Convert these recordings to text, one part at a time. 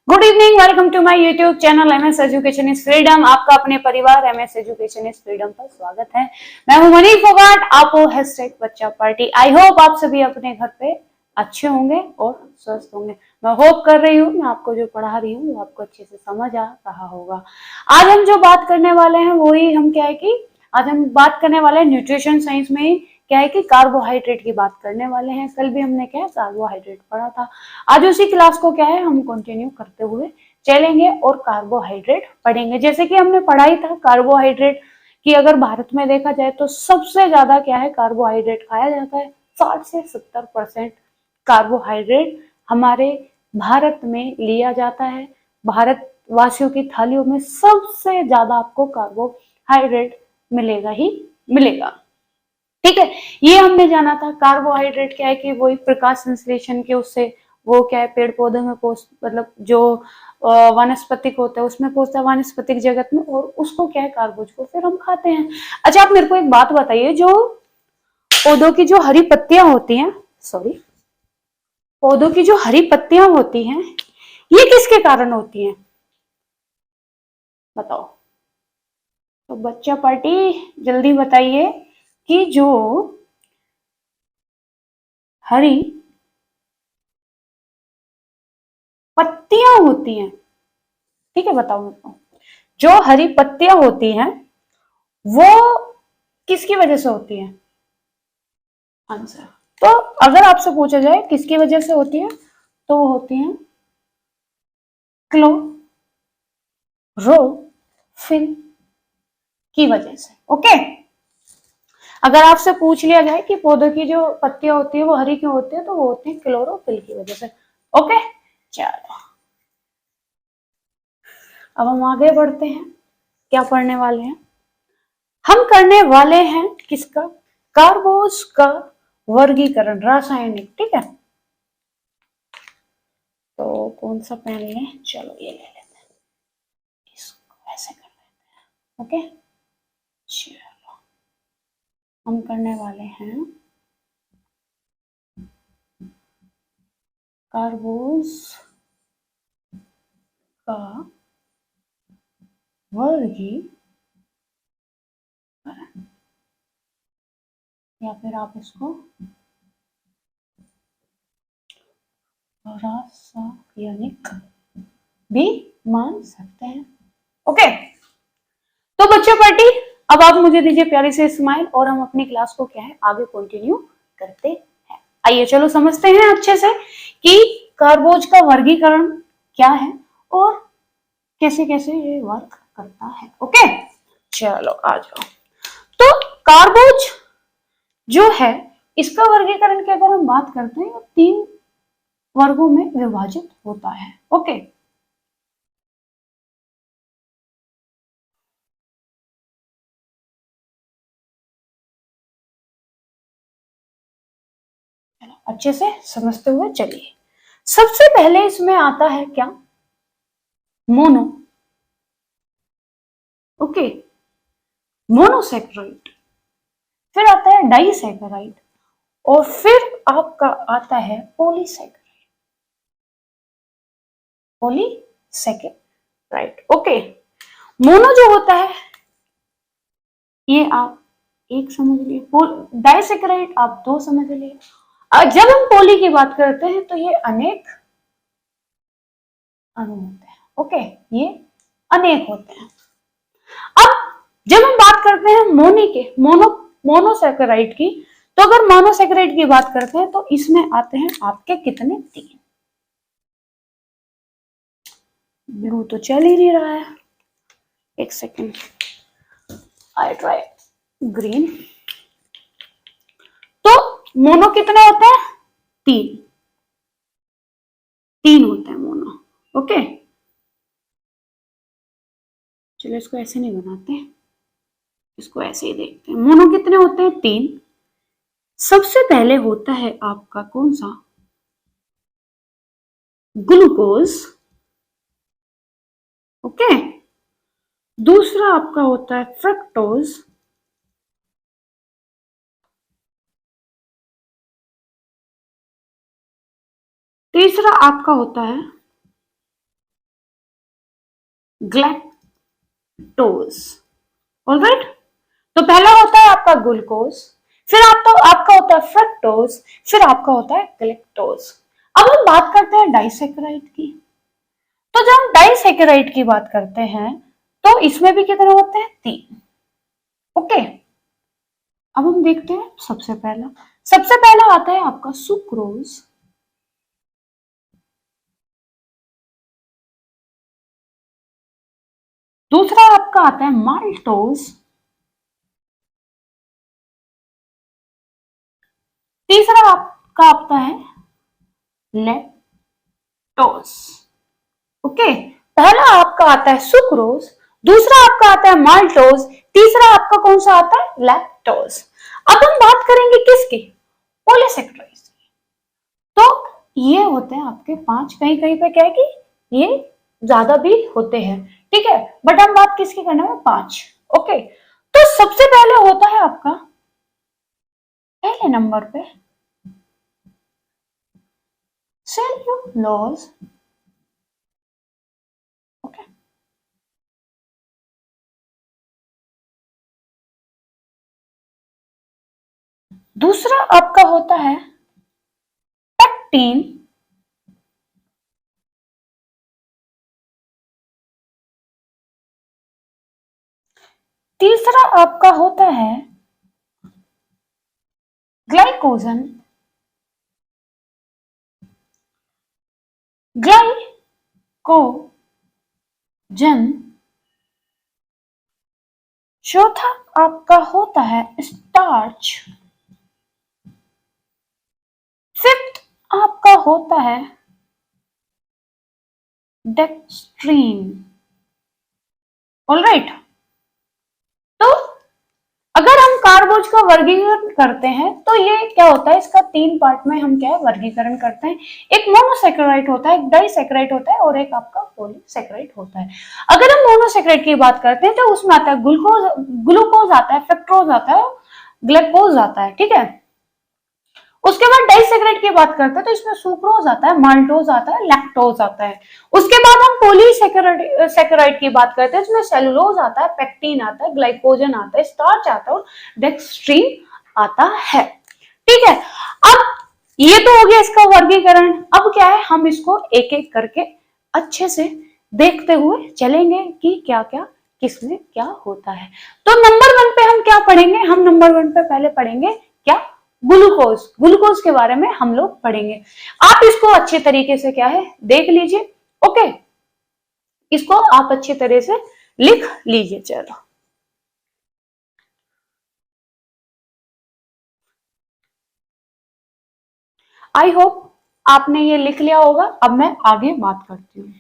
Good evening, welcome to my YouTube channel MS education is freedom. आपका अपने परिवार MS education is freedom पर स्वागत है। मैं हूं मनी फोगाट, आप हो #बच्चा पार्टी। आई होप आप सभी अपने घर पे अच्छे होंगे और स्वस्थ होंगे। मैं होप कर रही हूँ मैं आपको जो पढ़ा रही हूँ वो आपको अच्छे से समझ आ रहा होगा। आज हम जो बात करने वाले हैं वही हम क्या है कि आज हम बात करने वाले हैं न्यूट्रिशन साइंस में ही क्या है कि कार्बोहाइड्रेट की बात करने वाले हैं। कल भी हमने क्या है कार्बोहाइड्रेट पढ़ा था। आज उसी क्लास को क्या है हम कंटिन्यू करते हुए चलेंगे और कार्बोहाइड्रेट पढ़ेंगे। जैसे कि हमने पढ़ा ही था कार्बोहाइड्रेट की अगर भारत में देखा जाए तो सबसे ज्यादा क्या है कार्बोहाइड्रेट खाया जाता है। 60 से 70% कार्बोहाइड्रेट हमारे भारत में लिया जाता है। भारत वासियों की थालियों में सबसे ज्यादा आपको कार्बोहाइड्रेट मिलेगा ही मिलेगा। ठीक है, ये हमने जाना था। कार्बोहाइड्रेट क्या है कि वही प्रकाश संश्लेषण के उससे वो क्या है पेड़ पौधे में मतलब जो वनस्पतिक होता है उसमें पहुंचता है वनस्पतिक जगत में, और उसको क्या है कार्बोज को फिर हम खाते हैं। अच्छा, आप मेरे को एक बात बताइए, जो पौधों की जो हरी पत्तियां होती हैं पौधों की जो हरी पत्तियां होती हैं ये किसके कारण होती हैं बताओ। तो बच्चा पार्टी जल्दी बताइए कि जो हरी पत्तियां होती हैं, ठीक है बताओ मेरे को, जो हरी पत्तियां होती हैं वो किसकी वजह से होती हैं? आंसर। तो अगर आपसे पूछा जाए किसकी वजह से होती है तो वो होती है क्लोरोफिल की वजह से। ओके, अगर आपसे पूछ लिया जाए कि पौधों की जो पत्तियां होती है वो हरी क्यों होती है तो वो होती है क्लोरोफिल की वजह से। ओके, चलो अब हम आगे बढ़ते हैं। क्या पढ़ने वाले हैं? हम करने वाले हैं किसका? कार्बोज का वर्गीकरण, रासायनिक। ठीक है, तो कौन सा पेन लें? चलो ये ले लेते हैं, इसको ऐसे कर लेते हैं। ओके, चलो हम करने वाले हैं कार्बोज का वर्गीकरण, या फिर आप इसको रासायनिक भी मान सकते हैं। ओके, तो बच्चों पार्टी अब आप मुझे दीजिए प्यारी से स्माइल और हम अपनी क्लास को क्या है आगे कंटिन्यू करते हैं। आइए चलो समझते हैं अच्छे से कि कार्बोज का वर्गीकरण क्या है और कैसे कैसे ये वर्क करता है। ओके, चलो आ जाओ। तो कार्बोज जो है इसका वर्गीकरण की अगर हम बात करते हैं 3 वर्गों में विभाजित होता है। ओके, अच्छे से समझते हुए चलिए। सबसे पहले इसमें आता है क्या? मोनो। ओके, मोनोसैकेराइड, फिर आता है डाइसैकेराइड और फिर आपका आता है पॉलीसैकेराइड। पॉलीसैकेराइड। ओके, मोनो जो होता है ये आप एक समझ लिए, डाइसैकेराइड आप 2 समझ लिए। जब हम पॉली की बात करते हैं तो ये अनेक अणु होते हैं। ओके, ये अनेक होते हैं। अब जब हम बात करते हैं मोनोसैकेराइड की, तो अगर मोनोसैकेराइड की बात करते हैं तो इसमें आते हैं आपके कितने? 3। ब्लू तो चल ही नहीं रहा है, एक सेकेंड, आई ट्राई ग्रीन। तो मोनो कितने होते हैं? 3 होते हैं मोनो। ओके, चलो इसको ऐसे नहीं बनाते, इसको ऐसे ही देखते हैं। मोनो कितने होते हैं? 3। सबसे पहले होता है आपका कौन सा? ग्लूकोज। ओके, दूसरा आपका होता है फ्रक्टोज, तीसरा आपका होता है ग्लैक्टोज। ऑलराइट, तो पहला होता है आपका ग्लूकोज, फिर आपका होता है फ्रक्टोज, फिर आपका होता है ग्लैक्टोज। अब हम बात करते हैं डाइसैकेराइड की। तो जब हम डाइसैकेराइड की बात करते हैं तो इसमें भी कितने होते हैं? 3। ओके, अब हम देखते हैं सबसे पहला आता है आपका सुक्रोज, दूसरा आपका आता है माल्टोज, तीसरा आपका आता है लैक्टोज। ओके, पहला आपका आता है सुक्रोज, दूसरा आपका आता है माल्टोज, तीसरा आपका कौन सा आता है? लैक्टोज। अब हम बात करेंगे किसकी? पॉलीसेक्राइड्स की। तो ये होते हैं आपके 5, कहीं कहीं पे क्या है कि ये ज्यादा भी होते हैं, ठीक है, बट हम बात किसकी करना है? 5। ओके, तो सबसे पहले होता है आपका पहले नंबर पे सेल्यूलोज। ओके, दूसरा आपका होता है पेक्टिन, तीसरा आपका होता है ग्लाइकोजन, ग्लाइकोजन, चौथा आपका होता है स्टार्च, फिफ्थ आपका होता है डेक्स्ट्रीन। ऑलराइट, तो अगर हम कार्बोज का वर्गीकरण करते हैं तो ये क्या होता है? इसका 3 पार्ट में हम क्या है वर्गीकरण करते हैं। एक मोनोसेक्राइड होता है, एक डाइसेक्राइड होता है और एक आपका पॉलीसेक्राइड होता है। अगर हम मोनोसेक्राइड की बात करते हैं तो उसमें आता है ग्लूकोज आता है, फ्रक्टोज आता है, ग्लूकोज आता है, ठीक है। उसके बाद डाइसेक्राइड की बात करते हैं तो इसमें सुक्रोज आता है, माल्टोज आता है, लैक्टोज आता है। उसके बाद हम पॉलीसेक्राइड की बात करते हैं, इसमें सेलुलोज आता है, पेक्टिन आता है, ग्लाइकोजन आता है, स्टार्च आता है और डेक्स्ट्रीन आता है, ठीक है। अब ये तो हो गया इसका वर्गीकरण। अब क्या है, हम इसको एक एक करके अच्छे से देखते हुए चलेंगे कि क्या क्या किसमें क्या होता है। तो नंबर 1 पे हम क्या पढ़ेंगे? हम नंबर 1 पे पहले पढ़ेंगे क्या? ग्लूकोज के बारे में हम लोग पढ़ेंगे। आप इसको अच्छे तरीके से क्या है देख लीजिए। ओके, इसको आप अच्छी तरह से लिख लीजिए। चलो, आई होप आपने ये लिख लिया होगा। अब मैं आगे बात करती हूँ।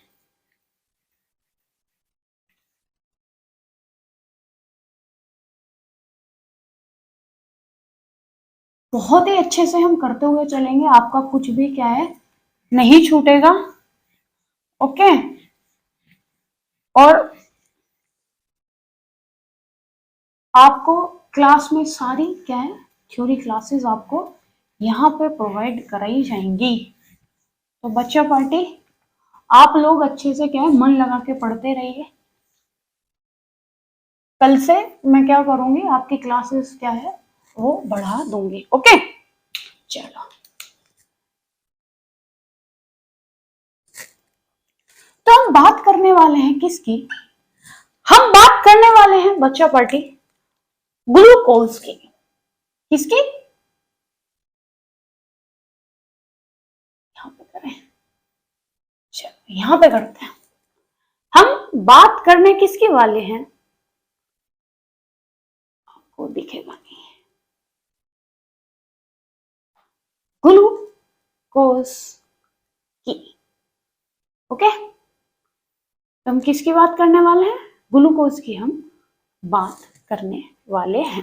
बहुत ही अच्छे से हम करते हुए चलेंगे, आपका कुछ भी क्या है नहीं छूटेगा। ओके, और आपको क्लास में सारी क्या है थ्योरी क्लासेस आपको यहाँ पे प्रोवाइड कराई जाएंगी। तो बच्चा पार्टी, आप लोग अच्छे से क्या है मन लगा के पढ़ते रहिए। कल से मैं क्या करूंगी, आपकी क्लासेस क्या है वो बढ़ा दूंगी। ओके, चलो, तो हम बात करने वाले हैं किसकी? हम बात करने वाले हैं बच्चा पार्टी ग्लूकोज की। किसकी? यहाँ पे करें, चलो यहाँ पे करते हैं। हम बात करने किसकी वाले हैं? आपको दिखेगा नहीं। ग्लूकोज की। ओके, तो हम किसकी बात करने वाले हैं? ग्लूकोज की हम बात करने वाले हैं।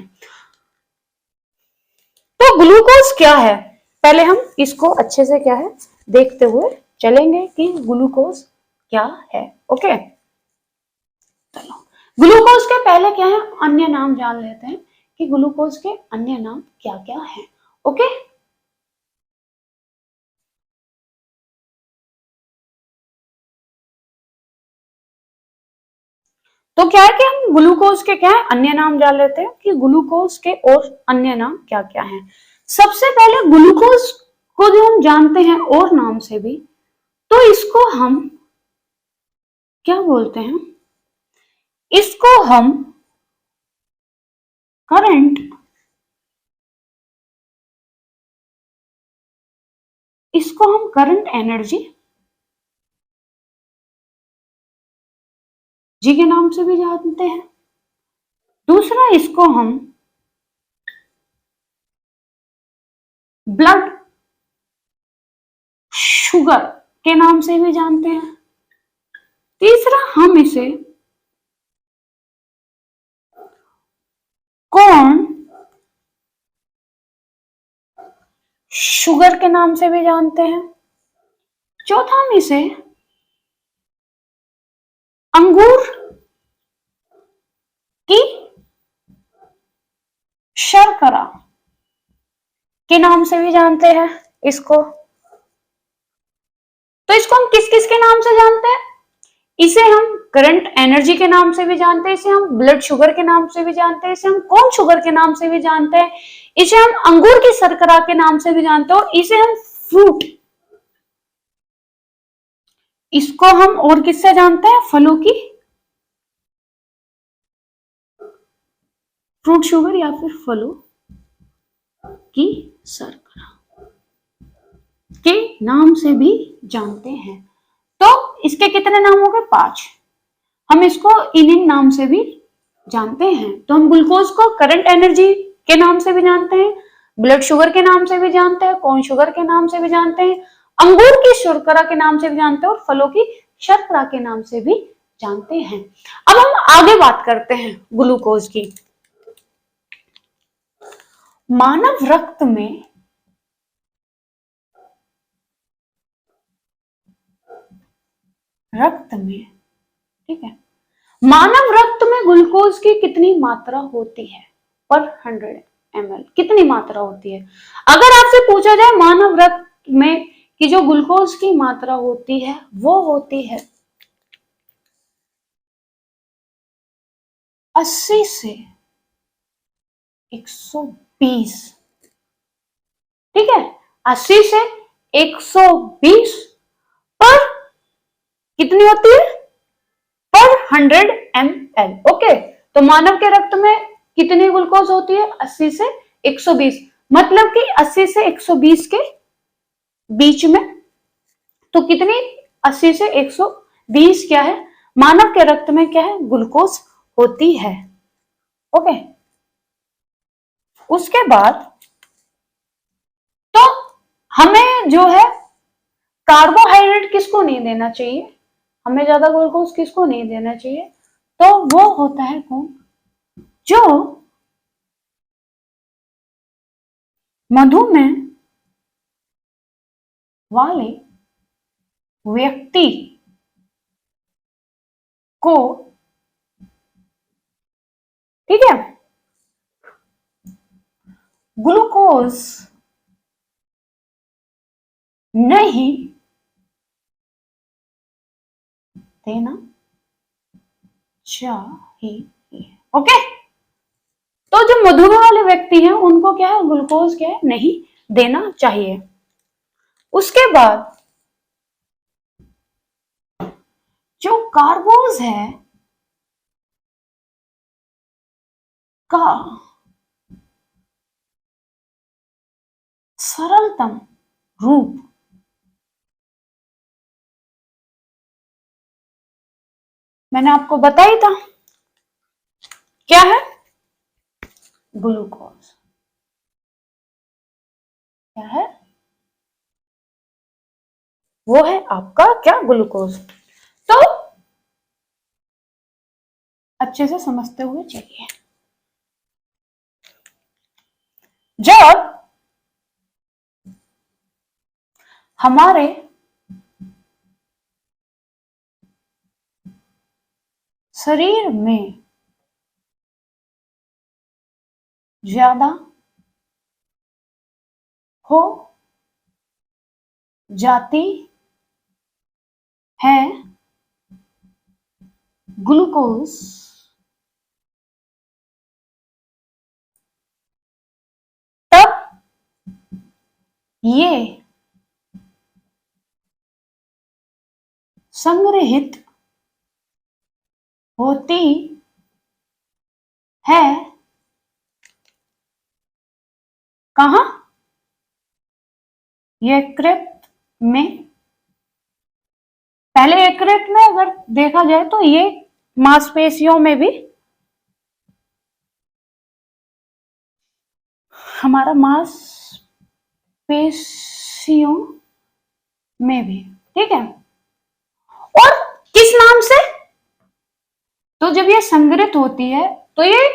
तो ग्लूकोज क्या है, पहले हम इसको अच्छे से क्या है देखते हुए चलेंगे कि ग्लूकोज क्या है। ओके, चलो, ग्लूकोज के पहले क्या है अन्य नाम जान लेते हैं कि ग्लूकोज के अन्य नाम क्या क्या है। ओके, तो क्या है कि हम ग्लूकोज के क्या है अन्य नाम जान लेते हैं कि ग्लूकोज के और अन्य नाम क्या क्या हैं। सबसे पहले ग्लूकोज को जो हम जानते हैं और नाम से भी, तो इसको हम क्या बोलते हैं, इसको हम करंट, इसको हम करंट एनर्जी जी के नाम से भी जानते हैं। दूसरा, इसको हम ब्लड शुगर के नाम से भी जानते हैं। तीसरा, हम इसे कॉर्न शुगर के नाम से भी जानते हैं। चौथा, हम इसे अंगूर की शर्करा के नाम से भी जानते हैं इसको। तो इसको हम किस किस के नाम से जानते हैं? इसे हम करंट एनर्जी के नाम से भी जानते हैं, इसे हम ब्लड शुगर के नाम से भी जानते हैं, इसे हम कॉर्न शुगर के नाम से भी जानते हैं, इसे हम अंगूर की शर्करा के नाम से भी जानते हैं, और इसे हम फ्रूट, इसको हम और किससे जानते हैं? फलों की फ्रूट शुगर या फिर फलों की शर्करा के नाम से भी जानते हैं। तो इसके कितने नाम हो गए? 5। हम इसको इन नाम से भी जानते हैं। तो हम ग्लूकोज को करंट एनर्जी के नाम से भी जानते हैं, ब्लड शुगर के नाम से भी जानते हैं, कॉर्न शुगर के नाम से भी जानते हैं, अंगूर की शर्करा के नाम से भी जानते हैं, और फलों की शर्करा के नाम से भी जानते हैं। अब हम आगे बात करते हैं ग्लूकोज की। मानव रक्त में ठीक है, मानव रक्त में ग्लूकोज की कितनी मात्रा होती है पर 100 ml? कितनी मात्रा होती है? अगर आपसे पूछा जाए मानव रक्त में कि जो ग्लूकोज की मात्रा होती है वो होती है 80 से 120, ठीक है, 80 से 120 पर कितनी होती है? पर 100 ml। ओके, तो मानव के रक्त में कितनी ग्लूकोज होती है? 80 से 120, मतलब कि 80 से 120 के बीच में। तो कितनी? 80 से 120 क्या है? मानव के रक्त में क्या है? ग्लूकोज होती है। ओके, उसके बाद तो हमें जो है कार्बोहाइड्रेट किसको नहीं देना चाहिए? हमें ज्यादा ग्लूकोज किसको नहीं देना चाहिए? तो वो होता है कौन? जो मधुमेह वाले व्यक्ति को, ठीक है, ग्लूकोज नहीं देना चाहिए। ओके, तो जो मधुमेह वाले व्यक्ति हैं उनको क्या है? ग्लूकोज क्या है? नहीं देना चाहिए। उसके बाद जो कार्बोज है का सरलतम रूप मैंने आपको बताया था, क्या है? ग्लूकोज। क्या है? वो है आपका क्या? ग्लूकोज। तो अच्छे से समझते हुए चलिए। जब हमारे शरीर में ज्यादा हो जाती है ग्लूकोज ये संग्रहित होती है कहां? यकृत में। पहले यकृत में अगर देखा जाए तो ये मांसपेशियों में भी, हमारा मांसपेशियों में भी, ठीक है। और किस नाम से? तो जब ये संग्रहित होती है तो ये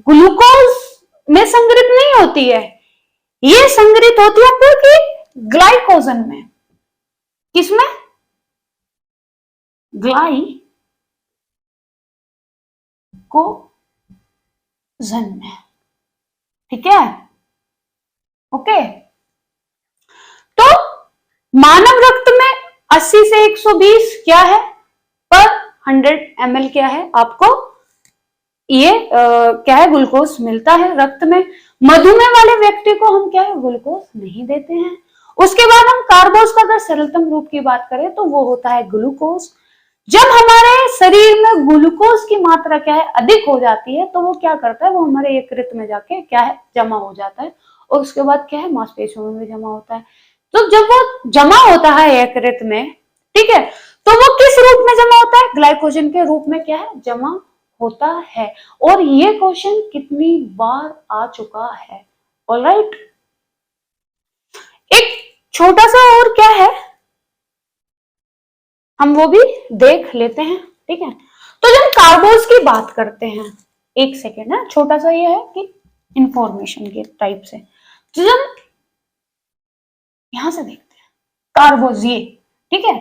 ग्लूकोज में संग्रहित नहीं होती है, ये संग्रहित होती है आपकी ग्लाइकोजन में। किसमें? ग्लाइकोजन में, ठीक है। ओके, तो मानव रक्त में 80 से 120 क्या है पर 100 ml क्या है, आपको ये क्या है, ग्लूकोज मिलता है रक्त में। मधुमेह वाले व्यक्ति को हम क्या है, ग्लूकोज नहीं देते हैं। उसके बाद हम कार्बोज का अगर सरलतम रूप की बात करें तो वो होता है ग्लूकोज। जब हमारे शरीर में ग्लूकोज की मात्रा क्या है, अधिक हो जाती है, तो वो क्या करता है, वो हमारे यकृत में जाके क्या है, जमा हो जाता है, और उसके बाद क्या है, मांसपेशियों में भी जमा होता है। तो जब वो जमा होता है यकृत में, ठीक है, तो वो किस रूप में जमा होता है, ग्लाइकोजन के रूप में क्या है, जमा होता है। और ये क्वेश्चन कितनी बार आ चुका है। ऑलराइट, एक छोटा सा और क्या है, हम वो भी देख लेते हैं, ठीक है। तो जब कार्बोज की बात करते हैं, एक सेकेंड है, छोटा सा ये है कि इंफॉर्मेशन के टाइप से, तो जब यहां से देखते हैं कार्बोज, ये ठीक है,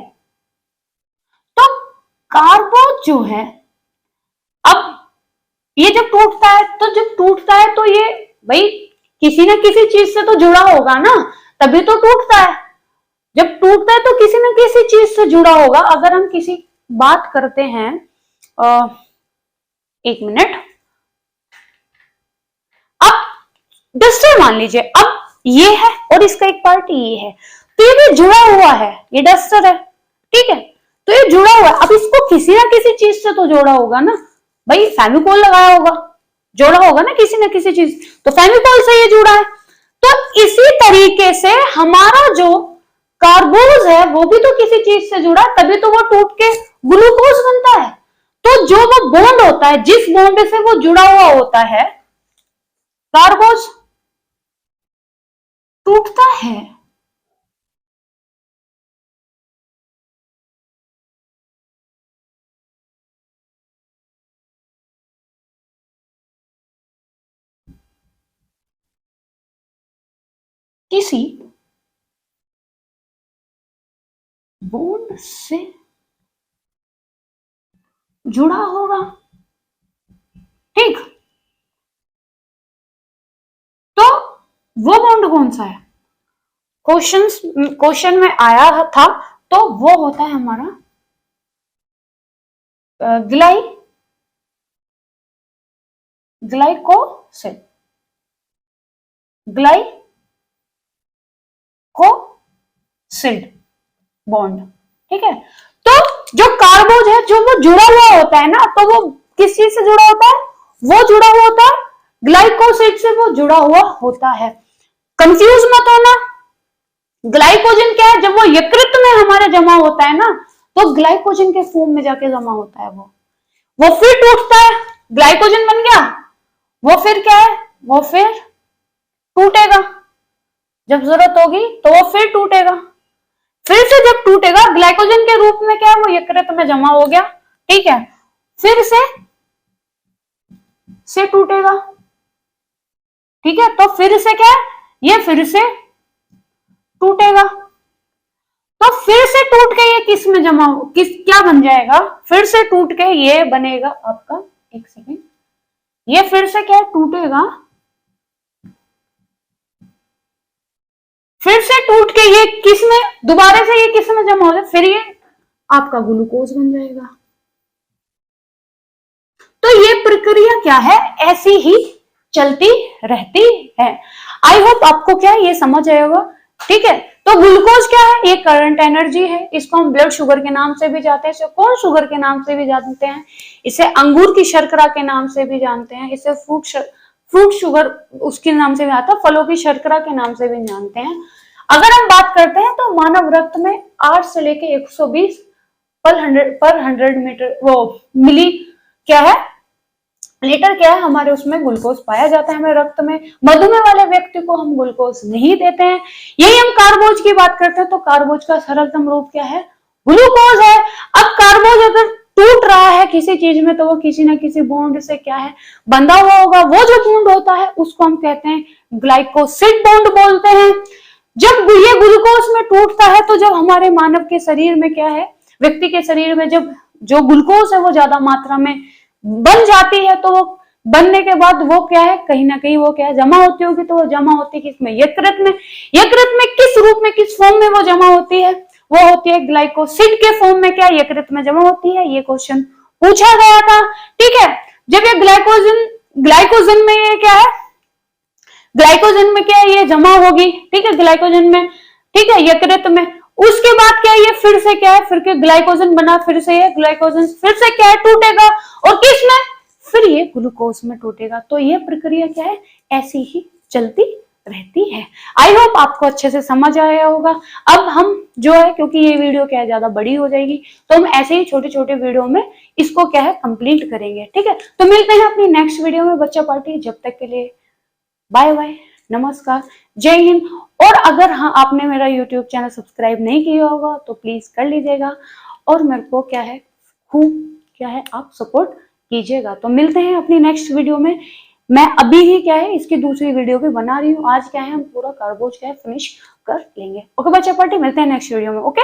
तो कार्बोज जो है, अब ये जब टूटता है, तो जब टूटता है तो ये भाई किसी ना किसी चीज से तो जुड़ा होगा ना, तभी तो टूटता है। जब टूटता है तो किसी न किसी चीज से जुड़ा होगा। अगर हम किसी बात करते हैं, एक मिनट, अब डस्टर मान लीजिए, अब ये है और इसका एक पार्ट ये है, तो ये भी जुड़ा हुआ है, ये डस्टर है, ठीक है, तो ये जुड़ा हुआ है। अब इसको किसी ना किसी चीज से तो जोड़ा होगा ना, भाई फेविकोल लगाया होगा, जोड़ा होगा ना किसी न किसी चीज, तो फेविकोल से ये जुड़ा है। तो इसी तरीके से हमारा जो कार्बोज है वो भी तो किसी चीज से जुड़ा, तभी तो वो टूट के ग्लूकोज बनता है। तो जो वो बॉन्ड होता है, जिस बॉन्ड से वो जुड़ा हुआ होता है, कार्बोज टूटता है। किसी बॉन्ड से जुड़ा होगा, ठीक। तो वो बॉन्ड कौन सा है, क्वेश्चन में आया था, तो वो होता है हमारा ग्लाइकोसिड, ग्लाइकोसिड बॉन्ड, ठीक है। तो जो कार्बोज है, जो वो जुड़ा हुआ होता है ना, तो वो किस चीज से जुड़ा होता है, वो जुड़ा हुआ होता है ग्लाइकोसिड से, वो जुड़ा हुआ होता है। कंफ्यूज मत होना, ग्लाइकोजन क्या है, जब वो यकृत में हमारे जमा होता है ना, तो ग्लाइकोजन के फॉर्म में जाके जमा होता है, वो फिर टूटता है, ग्लाइकोजन बन गया, वो फिर क्या है, वो फिर टूटेगा, जब जरूरत होगी तो वो फिर टूटेगा, फिर से जब टूटेगा ग्लाइकोजन के रूप में क्या है, वो यकृत में जमा हो गया, ठीक है, फिर से टूटेगा, ठीक है, तो फिर से क्या है, ये फिर से टूटेगा, तो फिर से टूट के ये किस में जमा हो, क्या बन जाएगा, फिर से टूट के ये बनेगा आपका, एक सेकेंड, ये फिर से क्या टूटेगा, फिर से टूट के ये किस में, दोबारा से ये किस में जमा हो जाए, फिर ये आपका ग्लूकोज बन जाएगा। तो ये प्रक्रिया क्या है, ऐसी ही चलती रहती है। आई होप आपको क्या ये समझ आएगा ठीक है। तो ग्लूकोज क्या है? ये करंट एनर्जी है। इसको हम ब्लड शुगर के नाम से भी जानते हैं, इसे कॉर्न शुगर के नाम से भी जानते हैं, इसे अंगूर की शर्करा के नाम से भी जानते हैं, इसे फ्रूट शुगर उसके नाम से भी आता है, फलों की शर्करा के नाम से भी जानते हैं। अगर हम बात करते हैं तो मानव रक्त में 8 से लेके 120 पर 100 मीटर वो मिली क्या है लीटर क्या है हमारे उसमें ग्लूकोज पाया जाता है हमारे रक्त में। मधुमेह वाले व्यक्ति को हम ग्लूकोज नहीं देते हैं। यही हम कार्बोज की बात करते हैं तो कार्बोज का सरलतम रूप क्या है? ग्लूकोज है। अब कार्बोज अगर टूट रहा है किसी चीज में तो वो किसी ना किसी बॉन्ड से क्या है बंधा हुआ होगा। वो जो बॉन्ड होता है उसको हम कहते हैं ग्लाइकोसिड बॉन्ड बोलते हैं। जब ये ग्लूकोज में टूटता है तो जब हमारे मानव के शरीर में क्या है, व्यक्ति के शरीर में जब जो ग्लूकोज है वो ज्यादा मात्रा में बन जाती है तो वो बनने के बाद वो क्या है कहीं ना कहीं वो क्या है जमा होती होगी। तो वो जमा होती है किसमें? यकृत में। यकृत में किस रूप में किस फॉर्म में वो जमा होती है? वो होती है ग्लाइकोसिड के फॉर्म में क्या यकृत में जमा होती है। ये क्वेश्चन पूछा गया था। ठीक है। जब ये ग्लाइकोजन में ये क्या है, ग्लाइकोजन में क्या है ये जमा होगी। ठीक है, ग्लाइकोजन में। ठीक है, यकृत में। उसके बाद क्या है ये फिर से क्या है फिर के ग्लाइकोजन बना, फिर से ये ग्लाइकोजन फिर से क्या है टूटेगा और किस में? फिर ये ग्लूकोज में टूटेगा। तो ये प्रक्रिया क्या है ऐसी ही चलती रहती है। आई होप आपको अच्छे से समझ आया होगा। अब हम जो है क्योंकि ये वीडियो क्या है ज्यादा बड़ी हो जाएगी तो हम ऐसे ही छोटे छोटे वीडियो में इसको क्या है कंप्लीट करेंगे। ठीक है, तो मिलते हैं अपनी नेक्स्ट वीडियो में बच्चा पार्टी। जब तक के लिए बाय बाय, नमस्कार, जय हिंद। और अगर हाँ आपने मेरा YouTube चैनल सब्सक्राइब नहीं किया होगा तो प्लीज कर लीजिएगा और मेरे को क्या है खूब क्या है आप सपोर्ट कीजिएगा। तो मिलते हैं अपनी नेक्स्ट वीडियो में। मैं अभी ही क्या है इसकी दूसरी वीडियो भी बना रही हूँ। आज क्या है हम पूरा कार्बोज क्या है फिनिश कर लेंगे। ओके बच्चा पार्टी, मिलते हैं नेक्स्ट वीडियो में। ओके।